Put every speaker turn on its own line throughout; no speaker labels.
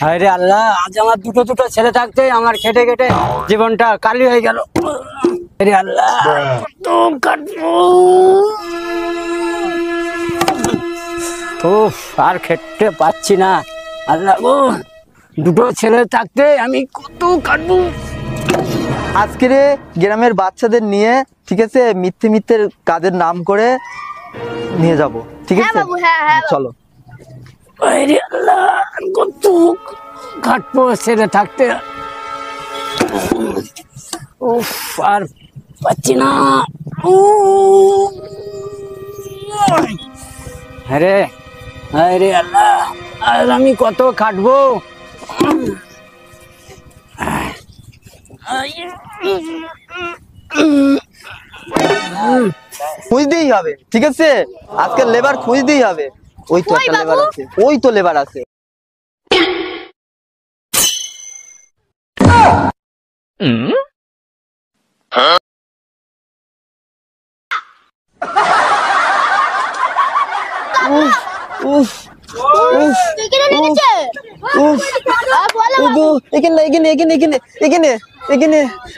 আরে আল্লাহ, আজ আমার দুটো দুটো ছেলে থাকতে আমার খেটে খেটে জীবনটা কালি হয়ে গেল। আরে আল্লাহ, তো কাটবো। উফ, আর খেতে পাচ্ছি না। আল্লাহ গো, দুটো ছেলে থাকতে আমি কত কাটবো।
আজকে গ্রামের বাচ্চাদের নিয়ে, ঠিক আছে, মিথ্যে মিথ্যে কাজের নাম করে নিয়ে যাব, ঠিক আছে? চলো।
আরে আল্লাহ, কত কাটবো ছেলে থাকতে। উফ, আর পাচ্ছি না। আরে আরে আল্লাহ, আর আমি কত খাটবো।
খুঁজতেই হবে, ঠিক আছে? আজকে লেবার খুঁজতেই হবে। ওই তো একটা লেবার আছে, ওই তো লেবার আছে।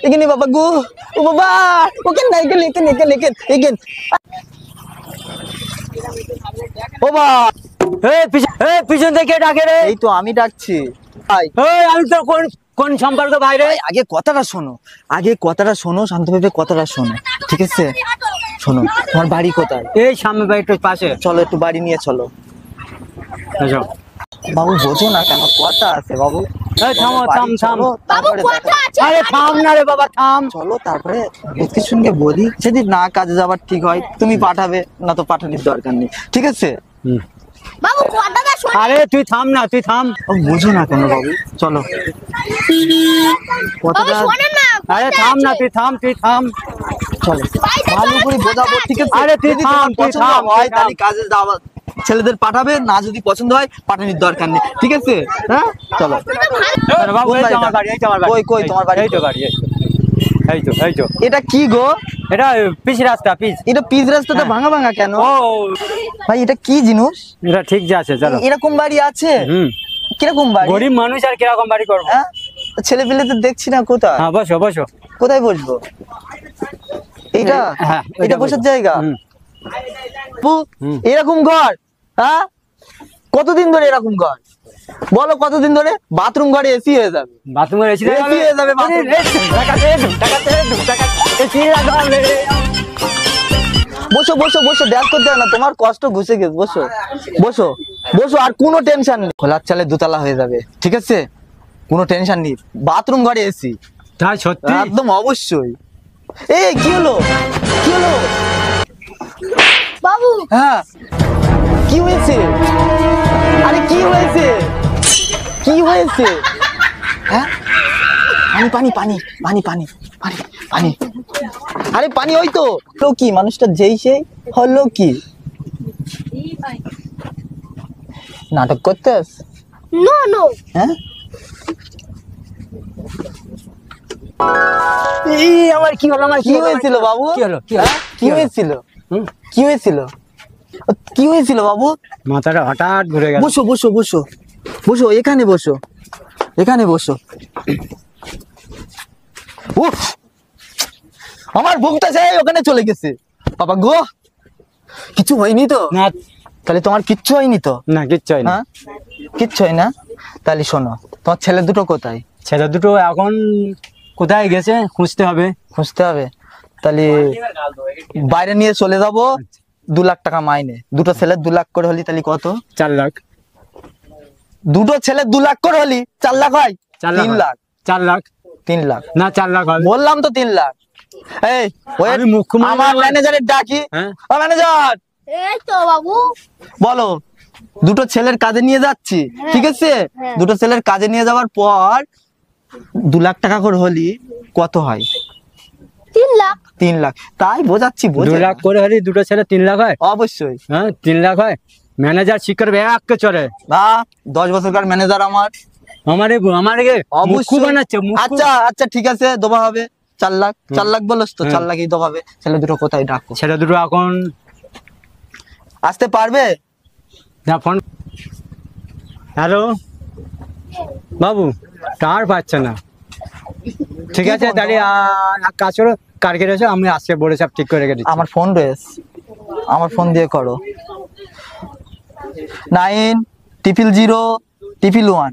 এখানে বাবা গো, ও বাবা, ওখানে না, এখানে এখানে এখানে এখানে। ও বাবা,
পিছন থেকে ডাকে রে।
এই তো আমি ডাকছি।
আমি তো কোন কোন সম্পর্ক বাইরে।
আগে কথাটা শোনো, শান্তভাবে কথাটা শোনো, ঠিক আছে? শোনো, তোমার বাড়ি কোথায়?
এই সামনে বাড়িটার পাশে।
চলো, একটু বাড়ি নিয়ে চলো।
এসো।
বাবু বোঝো না কেন? কথা আছে বাবু।
থাম।
আরে
থাম না রে বাবা, থাম।
চলো, তারপরে বুঝকে শুনকে বলি, যদি না কাজে যাবার ঠিক হয় তুমি পাঠাবে, না তো পাঠানোর দরকার নেই, ঠিক আছে?
আরে তুই থাম না, তুই থাম।
বুঝো না কেন বাবু? চলো।
আরে থাম না, তুই থাম।
চলো, ভালো করে বোঝাবো, ঠিক আছে?
আরে তুই থাম, তুই থাম।
তাহলে কাজে যাওয়া ছেলেদের পাঠাবে, না যদি পছন্দ হয় পাঠানোর দরকার নেই, ঠিক আছে? হ্যাঁ, চলো। কই তোমার বাড়ি?
এই তো।
এটা কি গো?
এটা পিচ রাস্তা, পিচ।
এটা পিচ রাস্তাটা ভাঙা ভাঙা কেন?
ও
ভাই, এটা কি জিনিস?
এটা ঠিক যে আছে, চলো।
এরকম বাড়ি আছে? কিরকম বাড়ি?
গরিব মানুষ আর কিরকম বাড়ি করবো?
হ্যাঁ, ছেলে পেলে তো দেখছি না। কোথায়?
হ্যাঁ, বসো।
কোথায় বসবো? এইটা?
হ্যাঁ,
এটা বসার জায়গা? এরকম ঘর? হ্যাঁ, কতদিন ধরে এরকম ঘর? বলো কতদিন ধরে? বাথরুম ঘরে এসি হয়ে যাবে।
বাথরুমের এসি
হয়ে যাবে। বসো, ড্যান্স করতে হয় না, তোমার কষ্ট ঘুষে গেছে। বসো, আর কোনো টেনশন নেই। খোলার চালে দোতলা হয়ে যাবে, ঠিক আছে? কোনো টেনশন নেই। বাথরুম ঘরে এসি।
তাই সত্যি?
একদম অবশ্যই। এই কি হলো
বাবু?
হ্যাঁ, কি হয়েছে? আরে কি হয়েছে? হ্যাঁ, পানি। আরে পানি, ওই তো। কি মানুষটা যেই সেই হলো কি? নাটক করতেস?
নো।
হ্যাঁ,
আমার কি হলো?
কি হয়েছিল বাবু? কি হয়েছিল বাবু?
মাথাটা হঠাৎ ঘুরে গেল।
বসো, এখানে বসো। উফ, আমার বুকটা চাই ওখানে চলে গেছে। বাবা গো, কিছু হয়নি তো?
না।
তাহলে তোমার কিচ্ছু হয়নি তো?
না, কিচ্ছু হয়নি।
হ্যাঁ, কিচ্ছু হয় না? তাহলে শোনো, তোমার ছেলে দুটো কোথায়?
ছেলে দুটো এখন কোথায় গেছে খুঁজতে হবে।
তাহলে বাইরে নিয়ে চলে যাবো। 2 লাখ টাকা মাইনে। দুটো ছেলে 2 লাখ করে হলি তাহলে কত?
4 লাখ।
দুটো ছেলে 2 লাখ করে হলি 4 লাখ হয়? 3 লাখ।
4 লাখ।
3 লাখ
না, 4 লাখ হবে।
বললাম তো 3 লাখ। এই
আমি মুখ্যমন্ত্রী
আমার ম্যানেজারের ডাকি। ও ম্যানেজার,
এই তো বাবু।
বলো। দুটো ছেলের কাজে নিয়ে যাচ্ছি, ঠিক আছে? দুটো ছেলের কাজে নিয়ে যাওয়ার পর 2 লাখ টাকা করে হলি কত হয়?
3 লাখ।
3 লাখ। তাই বোঝাচ্ছি।
2 লাখ করে হলে দুটো ছেলে 3 লাখ হয়?
অবশ্যই।
হ্যাঁ, 3 লাখ হয়। ম্যানেজার শিক্ষার ব্যাগকে চলে
না, 10 বছরকার ম্যানেজার আমার।
আমারে মুখ্য বানাচ্ছে।
আচ্ছা, ঠিক আছে, দেওয়া হবে 4 লাখ। 4 লাখ বলছ তো? 4 লাখই দেওয়া হবে। ছেলে দুটো কোথায়? ডাকো।
ছেলে দুটো এখন
আসতে পারবে?
না, ফোন। হ্যালো, বাবু টার পাচ্ছে না। ঠিক আছে তাহলে এক কাজ করো, কালকে এসো, আমি আজকে বলে সব ঠিক করে রেখে দিচ্ছি।
আমার ফোন রয়েছে, আমার ফোন দিয়ে করো। 9000111।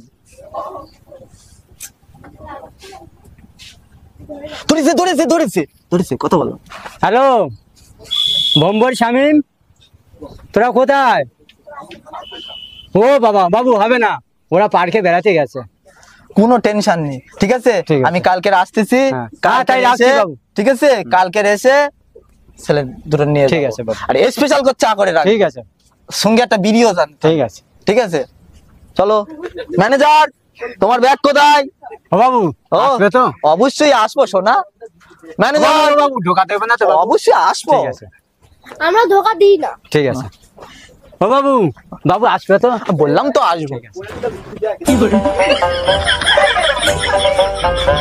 ধরেছে ধরেছে ধরেছে ধরেছে, কথা বলো।
হ্যালো ভম্বর শামিম, তোরা কোথায়? ও বাবা, বাবু হবে না, ওরা পার্কে বেড়াতে গেছে।
কোনো টেনশন নেই, ঠিক আছে?
ঠিক আছে।
আমি কালকে আসতেছি,
হ্যাঁ,
কালকে
তাই রাখছি
এসে,
বাবু।
ঠিক আছে? কালকে এসে ছেলে দুটো নিয়ে
ঠিক
যাবো।
আছে বাবু।
আর স্পেশাল করে চা করে রাখ,
ঠিক আছে,
সঙ্গে একটা বিড়িও জান।
ঠিক আছে।
ঠিক আছে, চলো। ম্যানেজার, তোমার ব্যাগ কোথায়?
ও বাবু
ও,
আসবে তো?
অবশ্যই আসবো সোনা। ম্যানেজার
বাবু ঢোকা দেবে না তো বাবু?
অবশ্যই আসবো।
ঠিক আছে,
আমরা ধোকা দিই না।
ঠিক আছে। ও বাবু, বাবু আসবে তো?
বললাম তো আসবো।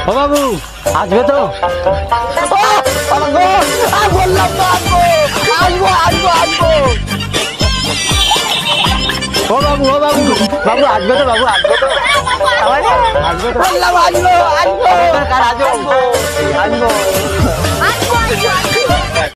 ও বাবু আসবে তো?
বললাম তো আসবো, আসবো আসবো আসবো।
ও বাবু, ও বাবু, বাবু আসবে তো? বাবু আসবে তো? আসবে তো?
বললাম আসবো আসবো
কাল আসবে?
আসবো।